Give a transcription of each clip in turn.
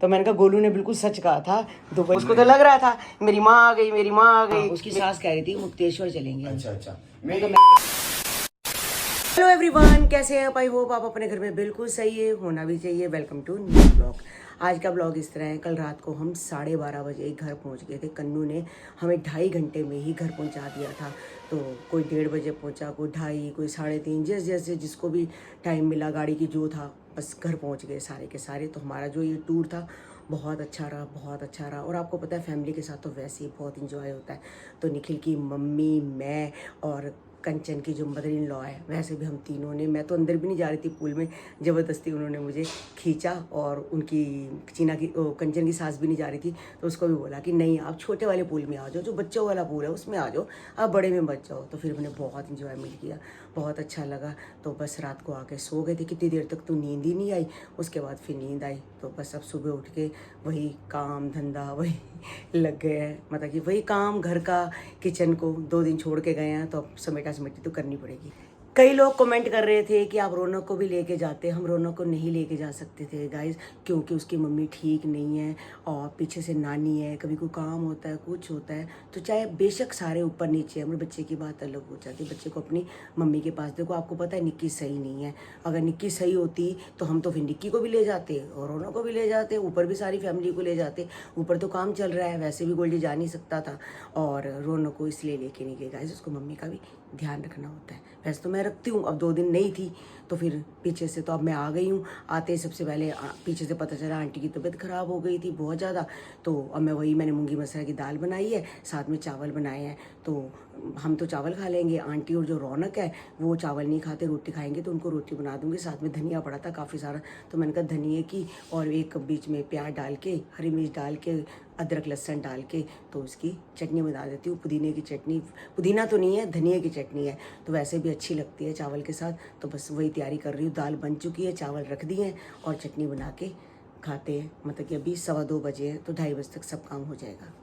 तो मैंने कहा गोलू ने बिल्कुल सच कहा था। दोपहर उसको तो लग रहा था मेरी माँ आ गई, मेरी माँ आ गई। उसकी सास कह रही थी मुक्तेश्वर चलेंगे। अच्छा हेलो एवरीवन, कैसे हैं आप? आई होप आप अपने घर में बिल्कुल सही है, होना भी चाहिए। Welcome to new blog. आज का ब्लॉग इस तरह है। कल रात को हम 12:30 बजे घर पहुंच गए थे। कन्नू ने हमें 2.5 घंटे में ही घर पहुंचा दिया था। तो कोई 1:30 बजे पहुंचा, कोई 2:30, कोई 3:30, जैसे जिसको भी टाइम मिला गाड़ी की जो था, बस घर पहुंच गए सारे के सारे। तो हमारा जो ये टूर था बहुत अच्छा रहा, बहुत अच्छा रहा। और आपको पता है फैमिली के साथ तो वैसे ही बहुत इंजॉय होता है। तो निखिल की मम्मी, मैं और कंचन की जो मदर इन लॉ है, वैसे भी हम तीनों ने, मैं तो अंदर भी नहीं जा रही थी पूल में, ज़बरदस्ती उन्होंने मुझे खींचा। और उनकी कंचन की सास भी नहीं जा रही थी, तो उसको भी बोला कि नहीं आप छोटे वाले पूल में आ जाओ, जो बच्चों वाला पूल है उसमें आ जाओ, आप बड़े में मत जाओ। तो फिर मैंने बहुत इंजॉयमेंट किया, बहुत अच्छा लगा। तो बस रात को आके सो गए थे। कितनी देर तक तो नींद ही नहीं आई, उसके बाद फिर नींद आई। तो बस अब सुबह उठ के वही काम धंधा वही लग गए हैं, मतलब कि वही काम घर का, किचन को 2 दिन छोड़ के गए हैं, तो अब समेटा समेटी तो करनी पड़ेगी। कई लोग कमेंट कर रहे थे कि आप रौनक को भी लेके जाते। हम रौनक को नहीं लेके जा सकते थे गाइज, क्योंकि उसकी मम्मी ठीक नहीं है और पीछे से नानी है, कभी कोई काम होता है, कुछ होता है। तो चाहे बेशक सारे ऊपर नीचे हैं, मेरे बच्चे की बात अलग हो जाती है। बच्चे को अपनी मम्मी के पास देखो। आपको पता है निक्की सही नहीं है, अगर निक्की सही होती तो हम तो फिर निक्की को भी ले जाते और रौनक को भी ले जाते, ऊपर भी सारी फैमिली को ले जाते। ऊपर तो काम चल रहा है, वैसे भी गोल्डी जा नहीं सकता था, और रौनक को इसलिए लेके नहीं गए गाइज। उसको मम्मी का भी ध्यान रखना होता है। वैसे तो मैं रखती हूँ, अब 2 दिन नहीं थी तो फिर पीछे से तो अब मैं आ गई हूँ। आते ही सबसे पहले पीछे से पता चला आंटी की तबीयत ख़राब हो गई थी बहुत ज़्यादा। तो अब मैंने मूंगी मसाला की दाल बनाई है, साथ में चावल बनाए हैं। तो हम तो चावल खा लेंगे, आंटी और जो रौनक है वो चावल नहीं खाते, रोटी खाएंगे, तो उनको रोटी बना दूंगी। साथ में धनिया पड़ा था काफ़ी सारा, तो मैंने कहा धनिए की और एक बीच में प्याज डाल के, हरी मिर्च डाल के, अदरक लहसुन डाल के तो उसकी चटनी बना देती हूँ। पुदीने की चटनी, पुदीना तो नहीं है, धनिया की चटनी है, तो वैसे भी अच्छी लगती है चावल के साथ। तो बस वही तैयारी कर रही हूँ। दाल बन चुकी है, चावल रख दिए हैं और चटनी बना के खाते हैं। मतलब कि अभी 2:15 बजे हैं, तो 2:30 बजे तक सब काम हो जाएगा।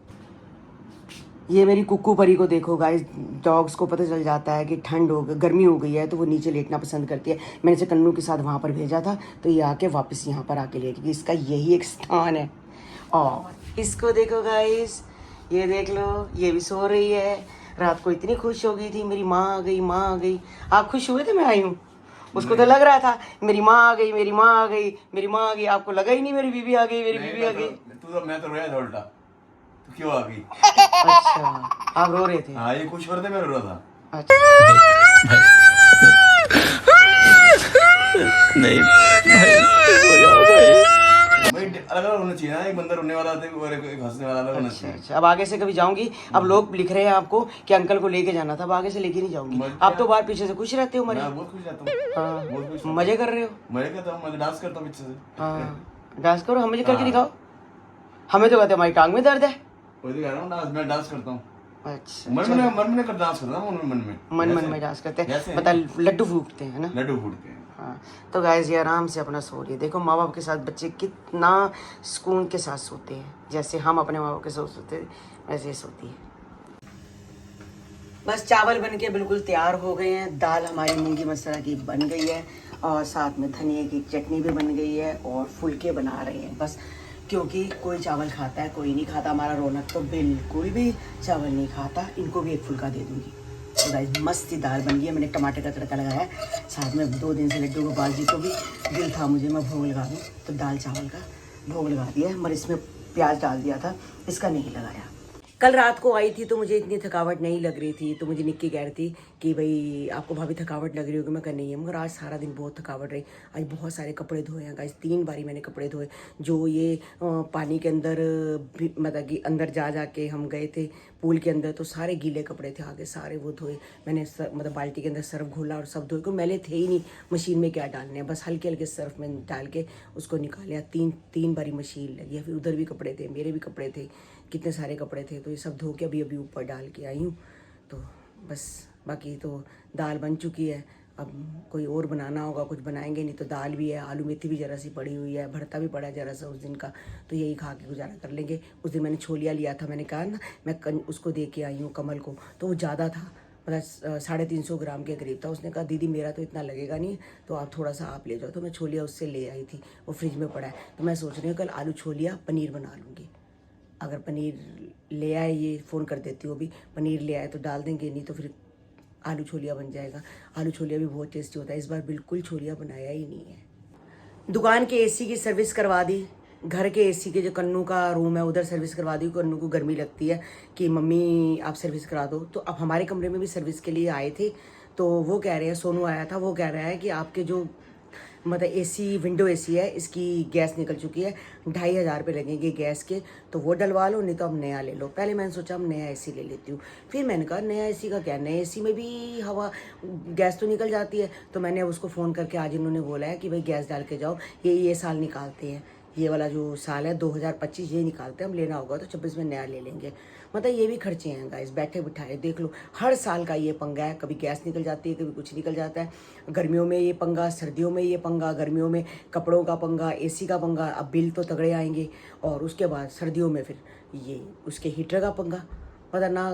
ये मेरी कुक्कू परी को देखो गाइस, डॉग्स को पता चल जाता है कि ठंड हो गई, गर्मी हो गई है, तो वो नीचे लेटना पसंद करती है। मैंने इसे कन्नू के साथ वहाँ पर भेजा था, तो ये आके वापस यहाँ पर आके लेटेगी। इसका यही एक स्थान है। और इसको देखो गाइस, ये देख लो, ये भी सो रही है। रात को इतनी खुश हो गई थी, मेरी माँ आ गई, माँ आ गई। आप खुश हुए थे मैं आई हूँ? उसको तो लग रहा था मेरी माँ आ गई, मेरी माँ आ गई, मेरी माँ आ गई। आपको लगा ही नहीं मेरी बीबी आ गई, मेरी बीबी आ गई? मैं तो रोया था उल्टा, तो क्यों आ गई? अच्छा, आप रो रहे थे? हाँ, ये कुछ और थे, मैं रो रहा था। अच्छा नहीं भाई अलग अलग होना चाहिए ना, एक बंदा रोने वाला था और एक हंसने वाला अलग होना चाहिए। अच्छा, अब आगे से कभी जाऊंगी। अब लोग लिख रहे हैं आपको कि अंकल को लेके जाना था, अब आगे से लेके नहीं जाऊंगी। आप तो बाहर पीछे से खुश रहते हो मरे। मैं बहुत खुश रहता हूँ। हाँ, बहुत खुश मजे कर रहे हो। मजे करता हूँ, मैं डांस करता हूँ पीछे से। हाँ, डांस करो, हमें करके दिखाओ। हमें तो कहते हमारी टांग में दर्द है। वही तो कह रहा हूँ, डांस मैं डांस करता हूँ। अच्छा, मन में कर डांस करता हूँ, मन में डांस करते हैं, पता लड्डू फूटते हैं ना, लड्डू फूटते हैं। हाँ। तो गाइस ये आराम से अपना सो रही है। देखो माँ बाप के साथ बच्चे कितना सुकून के साथ सोते हैं, जैसे हम अपने माँ बाप के साथ सोते हैं वैसे सोती है। बस चावल बन के बिल्कुल तैयार हो गए हैं। दाल हमारी मूंगी मसाला की बन गई है और साथ में धनिए की चटनी भी बन गई है और फुलके बना रहे हैं बस, क्योंकि कोई चावल खाता है कोई नहीं खाता। हमारा रौनक तो बिल्कुल भी चावल नहीं खाता, इनको भी एक फुलका दे दूंगी। तो गाइस मस्त ही दाल बन गई है। मैंने टमाटर का तड़का लगाया है, साथ में 2 दिन से लड्डू गोपाल जी को भी दिल था मुझे मैं भोग लगा दूँ, तो दाल चावल का भोग लगा दिया है। मगर इसमें प्याज डाल दिया था, इसका नहीं लगाया। कल रात को आई थी तो मुझे इतनी थकावट नहीं लग रही थी, तो मुझे निक्की कह रही थी कि भाई आपको भाभी थकावट लग रही होगी। मैं कह नहीं है, मगर आज सारा दिन बहुत थकावट रही। आज बहुत सारे कपड़े धोए हैं गाइस, 3 बारी मैंने कपड़े धोए। जो ये पानी के अंदर मतलब कि अंदर जा के हम गए थे पूल के अंदर, तो सारे गीले कपड़े थे आगे, सारे वो धोए मैंने। मतलब बाल्टी के अंदर सर्फ घोला और सब धोए, क्योंकि मैले थे ही नहीं। मशीन में क्या डालने हैं, बस हल्के हल्के सर्फ में डाल के उसको निकाला। 3 बारी मशीन लगी है। फिर उधर भी कपड़े थे, मेरे भी कपड़े थे, कितने सारे कपड़े थे, तो ये सब धो के अभी ऊपर डाल के आई हूँ। तो बस बाकी तो दाल बन चुकी है। अब कोई और बनाना होगा, कुछ बनाएंगे, नहीं तो दाल भी है, आलू मेथी भी ज़रा सी पड़ी हुई है, भरता भी पड़ा है ज़रा सा उस दिन का, तो यही खा के गुजारा कर लेंगे। उस दिन मैंने छोलिया लिया था, मैंने कहा ना मैं उसको दे के आई हूँ कमल को, तो वो ज़्यादा था, मतलब 350 ग्राम के करीब था। उसने कहा दीदी मेरा तो इतना लगेगा नहीं, तो आप थोड़ा सा आप ले जाओ। तो मैं छोलिया उससे ले आई थी, वो फ्रिज में पड़ा है। तो मैं सोच रही हूँ कल आलू छोलिया पनीर बना लूँगी। अगर पनीर ले आए, ये फ़ोन कर देती हूँ अभी, पनीर ले आए तो डाल देंगे, नहीं तो फिर आलू छोलिया बन जाएगा। आलू छोलिया भी बहुत टेस्टी होता है। इस बार बिल्कुल छोलिया बनाया ही नहीं है। दुकान के एसी की सर्विस करवा दी, घर के एसी के जो कन्नू का रूम है उधर सर्विस करवा दी। कन्नू को गर्मी लगती है कि मम्मी आप सर्विस करा दो। तो अब हमारे कमरे में भी सर्विस के लिए आए थे, तो वो कह रहे हैं, सोनू आया था, वो कह रहा है कि आपके जो मतलब एसी, विंडो एसी है, इसकी गैस निकल चुकी है, 2500 रुपये लगेंगे गैस के, तो वो डलवा लो, नहीं तो अब नया ले लो। पहले मैंने सोचा अब नया एसी ले लेती हूँ, फिर मैंने कहा नया एसी का क्या, नए एसी में भी हवा गैस तो निकल जाती है। तो मैंने उसको फ़ोन करके आज इन्होंने बोला है कि भाई गैस डाल के जाओ, ये साल निकालते हैं, ये वाला जो साल है 2025 ये निकालते हैं, हम लेना होगा तो 26 में नया ले लेंगे। मतलब ये भी खर्चे हैं गाइस, बैठे बिठाए देख लो, हर साल का ये पंगा है, कभी गैस निकल जाती है, कभी कुछ निकल जाता है। गर्मियों में ये पंगा, सर्दियों में ये पंगा, गर्मियों में कपड़ों का पंगा, एसी का पंगा, अब बिल तो तगड़े आएंगे, और उसके बाद सर्दियों में फिर ये उसके हीटर का पंगा। पता ना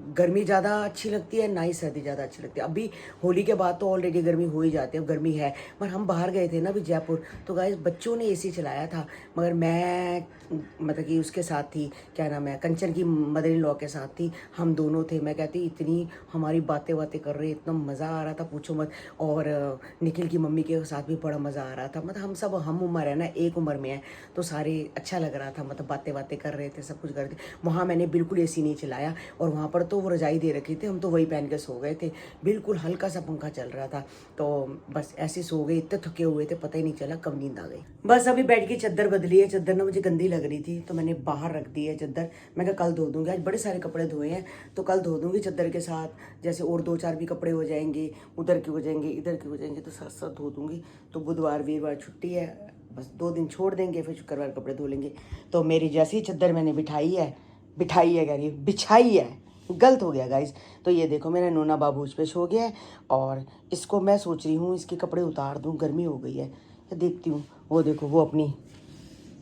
गर्मी ज़्यादा अच्छी लगती है ना ही सर्दी ज़्यादा अच्छी लगती है। अभी होली के बाद तो ऑलरेडी गर्मी हो ही जाती है, अब गर्मी है। पर हम बाहर गए थे ना अभी जयपुर, तो गाइस बच्चों ने एसी चलाया था, मगर मैं मतलब कि उसके साथ थी, क्या नाम है, कंचन की मदर इन लॉ के साथ थी, हम दोनों थे। मैं कहती इतनी हमारी बातें कर रहे, इतना मज़ा आ रहा था पूछो मत। और निखिल की मम्मी के साथ भी बड़ा मज़ा आ रहा था। मतलब हम सब हम उम्र है ना, एक उम्र में है, तो सारे अच्छा लग रहा था, मतलब बातें कर रहे थे, सब कुछ कर रहे थे। वहाँ मैंने बिल्कुल एसी नहीं चलाया, और वहाँ पर तो वो रजाई दे रखी थी, हम तो वही पहन के सो गए थे, बिल्कुल हल्का सा पंखा चल रहा था, तो बस ऐसे सो गए। इतने थके हुए थे, पता ही नहीं चला कब नींद आ गई। बस अभी बेड की चादर बदली है, चादर ना मुझे गंदी लग रही थी, तो मैंने बाहर रख दी है चादर। मैं कहा कल धो दूंगी, आज बड़े सारे कपड़े धोए हैं, तो कल धो दूंगी चादर के साथ। जैसे और 2-4 भी कपड़े हो जाएंगे, उधर के हो जाएंगे, इधर के हो जाएंगे, तो साथ साथ धो दूंगी। तो बुधवार वीरवार छुट्टी है, बस 2 दिन छोड़ देंगे, फिर शुक्रवार कपड़े धो लेंगे। तो मेरी जैसी चादर मैंने बिछाई है कह रही, बिछाई है, गलत हो गया गाइस। तो ये देखो मेरा नोना बाबू उस पे सो गया है, और इसको मैं सोच रही हूँ इसके कपड़े उतार दूँ, गर्मी हो गई है, या देखती हूँ। वो देखो वो अपनी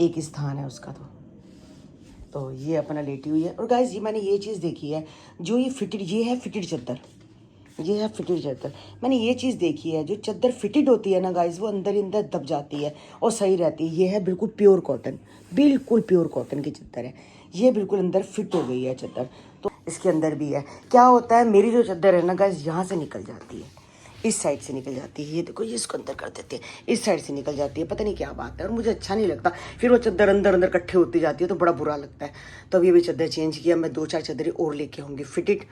एक स्थान है उसका, तो ये अपना लेटी हुई है। और गाइस ये मैंने ये चीज़ देखी है, जो ये है फिटेड चादर, ये है फिटेड चादर। मैंने ये चीज़ देखी है, जो चादर फिटेड होती है ना गाइस, वो अंदर ही अंदर दब जाती है और सही रहती है। ये है बिल्कुल प्योर कॉटन, बिल्कुल प्योर कॉटन की चादर है, ये बिल्कुल अंदर फिट हो गई है चादर। तो इसके अंदर भी है, क्या होता है मेरी जो चादर है ना गाइस, यहाँ से निकल जाती है, इस साइड से निकल जाती है। ये देखो, ये इसको अंदर कर देते हैं, इस साइड से निकल जाती है, पता नहीं क्या बात है, और मुझे अच्छा नहीं लगता। फिर वो चादर अंदर अंदर इकट्ठी होती जाती है, तो बड़ा बुरा लगता है। तो अब ये भी चादर चेंज किया, मैं 2-4 चादरें और लेके आऊँगी फिटेड।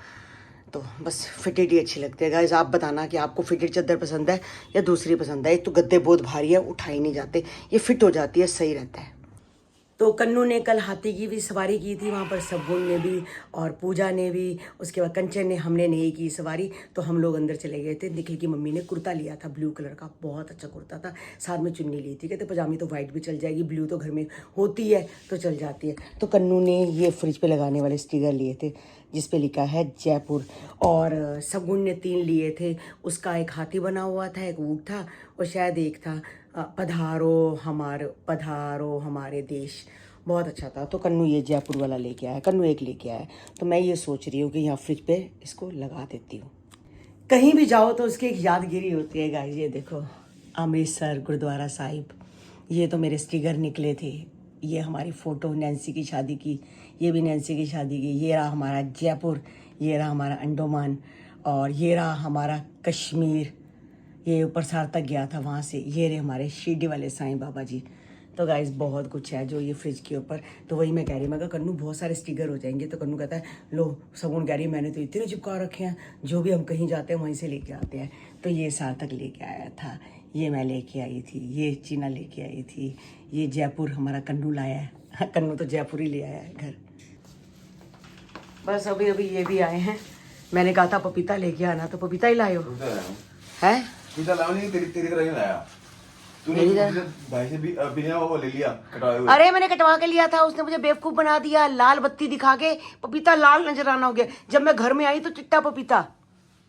तो बस फिटेड ही अच्छी लगती है गाइस। आप बताना कि आपको फिटेड चादर पसंद है या दूसरी पसंद है। एक तो गद्दे बहुत भारी है, उठा ही नहीं जाते, ये फिट हो जाती है, सही रहता है। तो कन्नू ने कल हाथी की भी सवारी की थी, वहाँ पर सब्बुन ने भी और पूजा ने भी, उसके बाद कंचन ने, हमने नहीं की सवारी। तो हम लोग अंदर चले गए थे। निखिल की मम्मी ने कुर्ता लिया था ब्लू कलर का, बहुत अच्छा कुर्ता था, साथ में चुन्नी ली थी। कहते पजामी तो वाइट भी चल जाएगी, ब्लू तो घर में होती है तो चल जाती है। तो कन्नू ने ये फ्रिज पे लगाने वाले स्टिकर लिए थे, जिस पे लिखा है जयपुर। और सब्बुन ने 3 लिए थे, उसका एक हाथी बना हुआ था, एक ऊँट था, और शायद एक था पधारो हमारे देश। बहुत अच्छा था। तो कन्नू ये जयपुर वाला लेके आया, कन्नू एक लेके आया। तो मैं ये सोच रही हूँ कि यहाँ फ्रिज पे इसको लगा देती हूँ। कहीं भी जाओ तो उसकी एक यादगिरी होती है गाइस। ये देखो अमृतसर गुरुद्वारा साहिब, ये तो मेरे स्टिकर निकले थे। ये हमारी फ़ोटो नैन्सी की शादी की, ये भी नैन्सी की शादी की। ये रहा हमारा जयपुर, ये रहा हमारा अंडोमान, और ये रहा हमारा कश्मीर। ये ऊपर सार्थक गया था वहाँ से। ये रहे हमारे शिरडी वाले साईं बाबा जी। तो गाइस बहुत कुछ है जो ये फ्रिज के ऊपर। तो वही मैं कह रही, मैं कहा कन्नू बहुत सारे स्टिकर हो जाएंगे। तो कन्नू कहता है लो, सगुन कह रही मैंने तो इतने चिपका रखे हैं, जो भी हम कहीं जाते हैं वहीं से लेके आते हैं। तो ये सार्थक लेके आया था, ये मैं लेके आई थी, ये चीना लेके आई थी, ये जयपुर हमारा कन्नू लाया है। कन्नू तो जयपुर ही ले आया है घर। बस अभी अभी ये भी आए हैं। मैंने कहा था पपीता लेके आना, तो पपीता ही लाए हो है? पपीता लाओ नहीं, तेरी तरह नहीं लाया तूने। भाई से भी बिना वो ले लिया कटवाए हुए। अरे मैंने कटवा के लिया था, उसने मुझे बेवकूफ बना दिया, लाल बत्ती दिखा के पपीता लाल नजर आना हो गया। जब मैं घर में आई तो चिट्टा पपीता,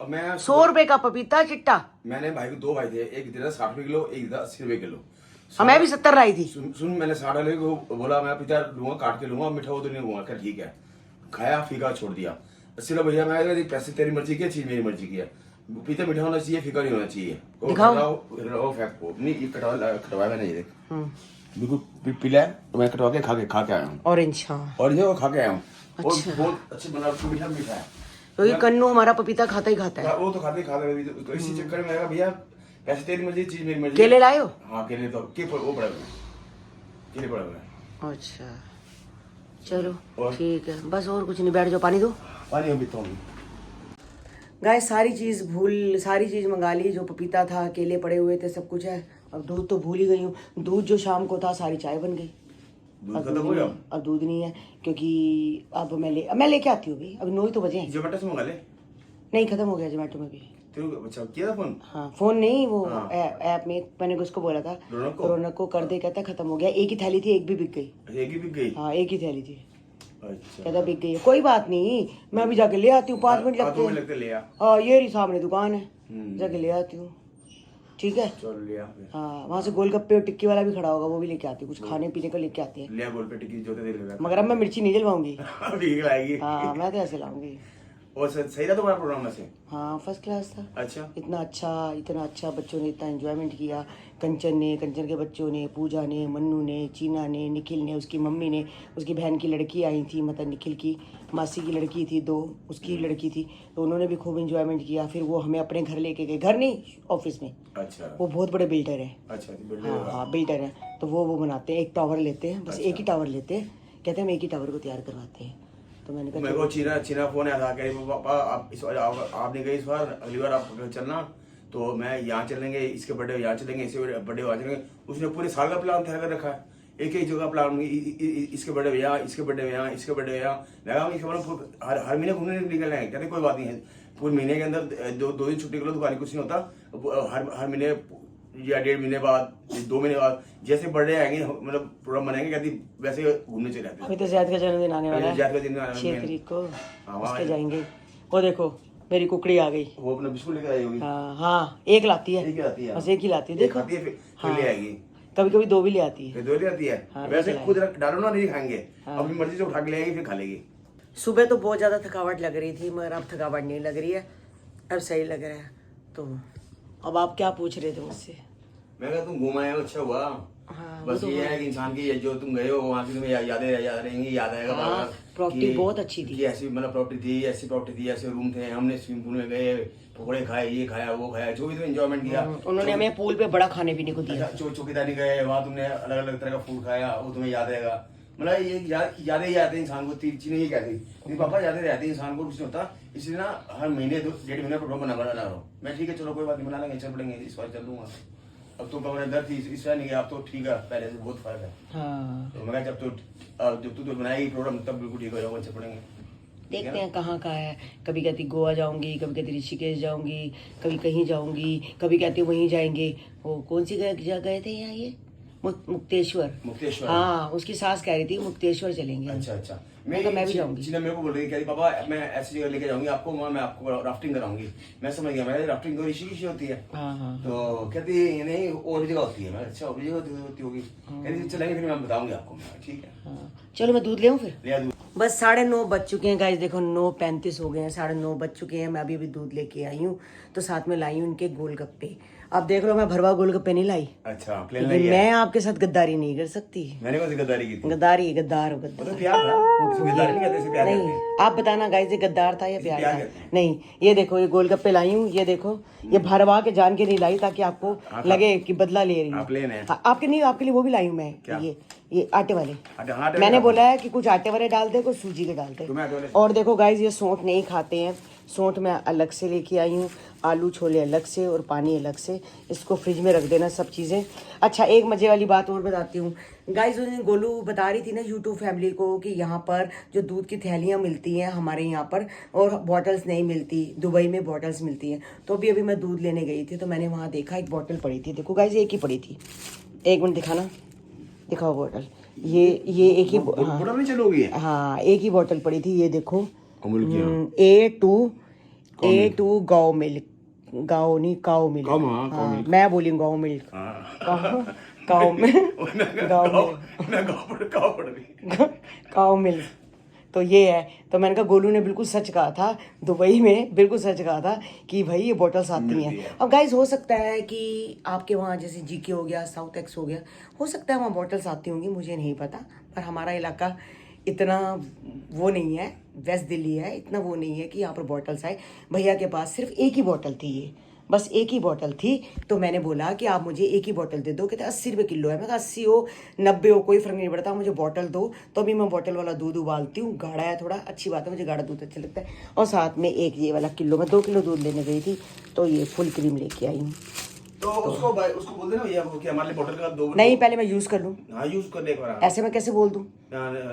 अब मैं 100 रुपए का पपीता चिट्टा। मैंने भाई को 2 भाई थे, एक देता 60 रुपए किलो, एक देता 80 रुपए किलो। मैं भी 70 लाई थी। सुन मैंने 60 वाले को बोला मैं पपीता लूंगा, काट के लूंगा, मीठा वो तो नहीं लूंगा। क्या ठीक है, खाया फीका छोड़ दिया। चलो भैया मैं अगर पैसे तेरी मर्जी की है, चीज मेरी मर्जी की है। पपीता मीठा होना चाहिए, फीका नहीं होना चाहिए। दिखाओ। फैक्ट को नहीं, ये कटवाया मैंने, ये देख बिल्कुल पीला है, तो मैं कटवा के खा के आया हूँ। ऑरेंज, हाँ। और ये वो खा के आया हूँ। और अच्छा। बहुत अच्छे बना, मीठा मीठा है। क्योंकि कन्नू हमारा पपीता खाता ही खाता है। वो तो खाते तो इसी चक्कर में मैं भैया पैसे तेरी मर्जी, चीज मेरी मर्जी। केले लाए हो? हाँ केले तो वो पड़ा हुआ है, केले पड़ा हुआ है। अच्छा चलो और? ठीक है, बस और कुछ नहीं, बैठ जाओ, पानी दो। पानी अभी तो गाय सारी चीज़ मंगा ली, जो पपीता था, केले पड़े हुए थे, सब कुछ है। अब दूध तो भूल ही गई हूँ, दूध जो शाम को था सारी चाय बन गई। दूध खत्म हो गया। अब दूध नहीं है, क्योंकि अब मैं लेके आती हूँ अभी 9 ही तो बजे हैं। जोमेटो से मंगा ले। नहीं, खत्म हो गया जोमेटो में भी। अच्छा किया था फोन? हाँ फोन नहीं, वो हाँ। ऐप में मैंने उसको बोला था, रौनक को कर दे, कहता खत्म हो गया। एक ही थैली थी, एक भी बिक गई। एक ही बिक गई? हाँ एक ही थैली थी। अच्छा कहता बिक गई है, कोई बात नहीं, मैं अभी जाके ले आती हूँ, 5 मिनट लगते हैं। ले आ। हाँ ये रही सामने दुकान है, जाके ले आती हूँ। ठीक है, चल ले आ फिर। हाँ वहाँ से गोलगप्पे और टिक्की वाला भी खड़ा होगा, वो भी लेके आती हूँ, कुछ खाने पीने को लेके आते हैं। ले आ गोलगप्पे टिक्की जो दे देगा। मगर अब मैं मिर्ची नहीं जलवाऊंगी। ठीक लाएगी। हाँ मैं तो ऐसे लाऊंगी। और सही था तुम्हारा प्रोग्राम में से? हाँ फर्स्ट क्लास था। अच्छा इतना अच्छा, बच्चों ने इतना एंजॉयमेंट किया। कंचन के बच्चों ने, पूजा ने, मन्नू ने, चीना ने, निखिल ने, उसकी मम्मी ने, उसकी बहन की लड़की आई थी, मतलब निखिल की मासी की लड़की थी, 2 उसकी लड़की थी, तो उन्होंने भी खूब एंजॉयमेंट किया। फिर वो हमें अपने घर लेके गए, घर नहीं ऑफिस में। अच्छा वो बहुत बड़े बिल्डर है। अच्छा हाँ बिल्डर है, तो वो बनाते हैं, एक टावर लेते हैं, बस एक ही टावर लेते हैं, कहते हैं हम एक ही टावर को तैयार करवाते हैं। तो मैंने कहा मेरे को चीना फोन आया था, कह रही पापा आप इस बार आपने गई, इस बार अगली बार आप चलना, तो मैं यहाँ चलेंगे, इसके बर्थडे यहाँ चलेंगे, इसके बर्थडे वहाँ चलेंगे। उसने पूरे साल का प्लान तैयार कर रखा है, एक ही जगह प्लान, इसके बर्थडे यहाँ, इसके बर्थडे यहाँ, इसके बर्थडे यहाँ लगा। इसके बाद हर महीने घूमने निकलना है। कहते कोई बात नहीं है, पूरे महीने के अंदर 2 दिन छुट्टी कर लो, दुकान कुछ नहीं होता। हर महीने या 1.5 महीने बाद, 2 महीने बाद जैसे बर्थडे आएंगे, मतलब प्रोग्राम बनाएंगे, कहती वैसे घूमने चले जाते हैं। अभी तो ज़ैद का जन्मदिन आने वाला है, ज़ैद का दिन 6 तारीख को, हाँ, उसके जाएंगे। वो देखो मेरी कुकड़ी आ गई। वो अपना बिस्कुट लेकर आई होगी। हाँ एक लाती है, बस एक ही लाती है, देखो फिर ले आएगी। कभी कभी 2 भी ले आती है। फिर 2 ले आती है। हाँ, वैसे लेके खुद डालो ना, नहीं खाएंगे, अपनी मर्जी से उठा के ले आएगी, फिर खा लेगी। सुबह तो बहुत ज़्यादा थकावट लग रही थी, मगर अब थकावट नहीं लग रही है, अब सही लग रहा है। तो अब आप क्या पूछ रहे थे मुझसे? मैं कहा तुम घूम आए हो, अच्छा हुआ। हाँ, बस ये है कि इंसान की जो तुम गए हो वहाँ की तुम्हें याद रहेंगी, याद आएगा। हाँ, प्रॉपर्टी बहुत अच्छी थी। ऐसी मतलब प्रॉपर्टी थी, ऐसी प्रॉपर्टी थी, ऐसे रूम थे, हमने स्विमिंग पूल में गए, पकौड़े खाए, ये खाया, वो खाया, जो भी तुमने एंजॉयमेंट किया। उन्होंने हमें पूल पे बड़ा खाने पीने को दिया। चौकीदारी गए, वहाँ तुमने अलग अलग तरह का फूड खाया, वो तुम्हें याद रहेगा। मतलब ये यादें ही आते हैं इंसान को, 3 चीजें ही कहती पापा, यादें रहती है इंसान को, कुछ नहीं होता। इसलिए ना हर महीने 1.5 महीने प्रोग्राम बना रहा हूँ मैं। ठीक है चलो कोई बात नहीं, बना लेंगे, चल पड़ेंगे, इस बार चल दूंगा। अब तो कमरे दर्द थी, इस बार नहीं गया, अब तो ठीक है, पहले से बहुत फर्क है। हाँ तो मैं जब तू तो बनाएगी प्रोग्राम, तब बिल्कुल ठीक हो जाएगा, चल पड़ेंगे। देखते हैं कहाँ का है। कभी कहती गोवा जाऊंगी, कभी कहती ऋषिकेश जाऊंगी, कभी कहीं जाऊंगी, कभी कहती वहीं जाएंगे। वो कौन सी जगह गए थे यहाँ, ये मुक्तेश्वर। हाँ उसकी सास कह रही थी मुक्तेश्वर चलेंगे। अच्छा मैं भी जाऊंगी। मेरे को बोल रही थी पापा मैं ऐसी जगह लेके जाऊंगी आपको, वहाँ मैं आपको राफ्टिंग कराऊंगी। मैं समझ गया, मैं राफ्टिंग तो ऋषिकेश होती है। हाँ। तो कहती नहीं और भी जगह होती है। मैं अच्छा और भी जगह होती होगी। कहती चलेंगे, फिर मैं बताऊंगी आपको। ठीक है हाँ चलो मैं दूध ले आऊँ फिर। ले आ दूध। बस 9:30 बज चुके हैं गाइस, देखो 9:35 हो गए हैं, 9:30 बज चुके हैं। मैं अभी दूध लेके आई हूँ, तो साथ में लाई हूँ उनके गोलगप्पे। अब देख लो मैं भरवा गोलगप्पे नहीं लाई। अच्छा लेकिन मैं आपके साथ गद्दारी नहीं कर सकती। मैंने कौन सी गद्दारी की थी? गद्दार हो तो प्यार था, गद्दारी नहीं कहते, इसे प्यार कहते हैं। आप बताना गाइस, ये गद्दार था या प्यार प्यार था? कहते हैं। नहीं, ये देखो ये गोलगप्पे लाई हूँ, ये देखो, ये भरवा के जान के नहीं लाई, ताकि आपको लगे कि बदला ले रही हूँ। आप लेने हैं। आपके नहीं, आपके लिए वो भी लाई हूँ मैं। क्या? ये आटे वाले। आटे मैंने बोला है कि कुछ आटे वाले डाल दे, कुछ सूजी के डाल दे। और देखो गाइस, ये सौंठ नहीं खाते हैं, सौंठ मैं अलग से लेके आई हूँ, आलू छोले अलग से और पानी अलग से। इसको फ्रिज में रख देना सब चीज़ें। अच्छा एक मज़े वाली बात और बताती हूँ गाइस, उस दिन गोलू बता रही थी ना यूट्यूब फैमिली को कि यहाँ पर जो दूध की थैलियाँ मिलती हैं हमारे यहाँ पर, और बॉटल्स नहीं मिलती, दुबई में बॉटल्स मिलती हैं। तो अभी मैं दूध लेने गई थी, तो मैंने वहाँ देखा एक बॉटल पड़ी थी। देखो गाइस एक ही पड़ी थी, 1 मिनट दिखाना, दिखाओ बॉटल। ये एक ही बॉटल नहीं चलोगी? हाँ एक ही बॉटल पड़ी थी, ये देखो A2 गाओ मिल्क, गाओ नहीं काओ मिल्क। हाँ, मैं बोली गाओ मिल्क, काओ मिल्क, काओ मिल्क। तो ये है। तो मैंने कहा गोलू ने बिल्कुल सच कहा था, दुबई में बिल्कुल सच कहा था कि भाई ये बॉटल्स आती हैं। अब गाइज हो सकता है कि आपके वहाँ जैसे जीके हो गया, साउथ एक्स हो गया, हो सकता है वहाँ बॉटल्स आती होंगी, मुझे नहीं पता। पर हमारा इलाका इतना वो नहीं है, वेस्ट दिल्ली है, इतना वो नहीं है कि यहाँ पर बॉटल्स आए। भैया के पास सिर्फ एक ही बॉटल थी, ये बस एक ही बॉटल थी। तो मैंने बोला कि आप मुझे एक ही बॉटल दे दो। कहते 80 रुपये किलो है। मैं कहा 80 हो 90 हो कोई फर्क नहीं पड़ता, मुझे बॉटल दो। तो अभी मैं बॉटल वाला दूध उबालती हूँ, गाढ़ा है थोड़ा, अच्छी बात है, मुझे गाढ़ा दूध अच्छा लगता है। और साथ में एक ये वाला किलो, मैं 2 किलो दूध लेने गई थी, तो ये फुल क्रीम लेके आई हूँ। तो उसको बोल देना भैया कि हमारे लिए बोतल का दो। नहीं, पहले मैं यूज़ कर लूँ। हाँ यूज कर ले एक बार। ऐसे मैं कैसे बोल दूँ?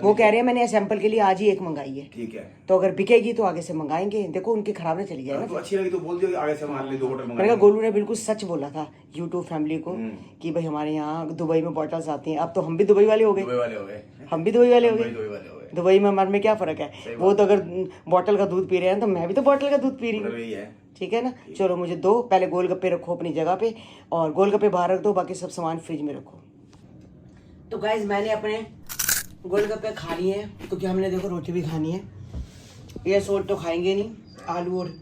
वो कह रहे हैं मैंने सैंपल के लिए आज ही एक मंगाई है। ठीक है, तो अगर बिकेगी तो आगे से मंगाएंगे। देखो उनकी खराब ना चली जाए ना। तो अच्छी लगी तो बोल दियो कि आगे से हमारे लिए 2 बोतल मैंने मंगा। कहा गोलू ने बिल्कुल सच बोला था यूट्यूब फैमिली को कि भाई हमारे यहाँ दुबई में बॉटल्स आती हैं। अब तो हम भी दुबई वाले हो गए, दुबई वाले हो गए, हम भी दुबई वाले हो दुबई गए। वाले हो गए। दुबई में हमारे में क्या फर्क है? वो तो अगर बॉटल का दूध पी रहे हैं तो मैं भी तो बॉटल का दूध पी रही हूँ, वही है। ठीक है ना। चलो मुझे दो, पहले गोलगप्पे रखो अपनी जगह पे, और गोलगप्पे बाहर रख दो, बाकी सब सामान फ्रिज में रखो। तो गाइज मैंने अपने गोलगप्पे खा लिए हैं, क्योंकि हमने देखो रोटी भी खानी है। ये सोट तो खाएंगे नहीं, आलू और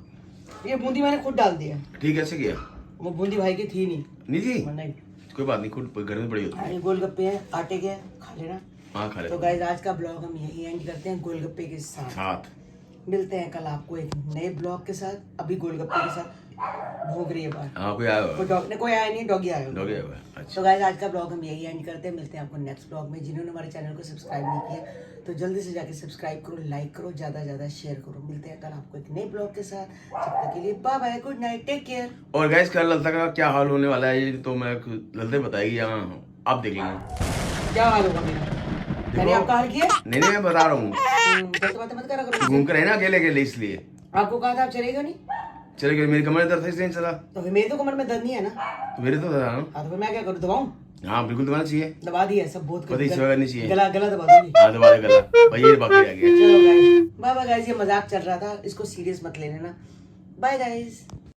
ये बूंदी मैंने खुद डाल दिया। ठीक है, ऐसे किया। वो बूंदी भाई की थी नहीं। जी नहीं, कोई बात नहीं, खुद घर में बड़ी होती है। ये गोलगप्पे हैं आटे के, खा लेना। हाँ खा ले। तो गाइज आज का ब्लॉग हम यही एंड करते हैं गोलगप्पे के साथ। मिलते हैं कल आपको एक नए ब्लॉग के साथ। अभी गोलगप्पे के साथ भूख रही है बाहर। हाँ कोई आया होगा। कोई आया नहीं, डॉगी आया डॉगी आया हुआ है। अच्छा तो गाइस आज का ब्लॉग हम यही एंड करते हैं। मिलते हैं आपको नेक्स्ट ब्लॉग में। जिन्होंने हमारे चैनल को सब्सक्राइब नहीं किया तो जल्दी से जाके सब्सक्राइब करो, लाइक करो, ज़्यादा ज़्यादा शेयर करो। मिलते हैं कल आपको एक नए ब्लॉग के साथ। तब तक के लिए bye bye, good night, take care. और गाइस कल ललता का क्या हाल होने वाला है ये तो मैं ललते बताएगी। हाँ आप देख लेंगे क्या हाल होगा मेरा। मैंने आपका हाल किया? नहीं मैं बता रहा हूँ। गलत बातें मत करा करो। घूम कर है ना अकेले अकेले, इसलिए आपको कहा था आप चलेगा नहीं, चले गए। मेरी कमर में दर्द था इसलिए नहीं चला। तो फिर मेरी तो कमर में दर्द नहीं है ना। तो मेरे तो था ना। हाँ तो फिर मैं क्या करूँ, दबाऊँ? हाँ बिल्कुल दबाना चाहिए। दबा दिया सब बहुत पता ही सेवा करनी चाहिए। गला गला दबा दूंगी। हाँ दबा दे गला भाई, ये बाकी आ गया। चलो गाइस, बाय बाय गाइस। ये मजाक चल रहा था, इसको सीरियस मत लेना ना। Bye guys.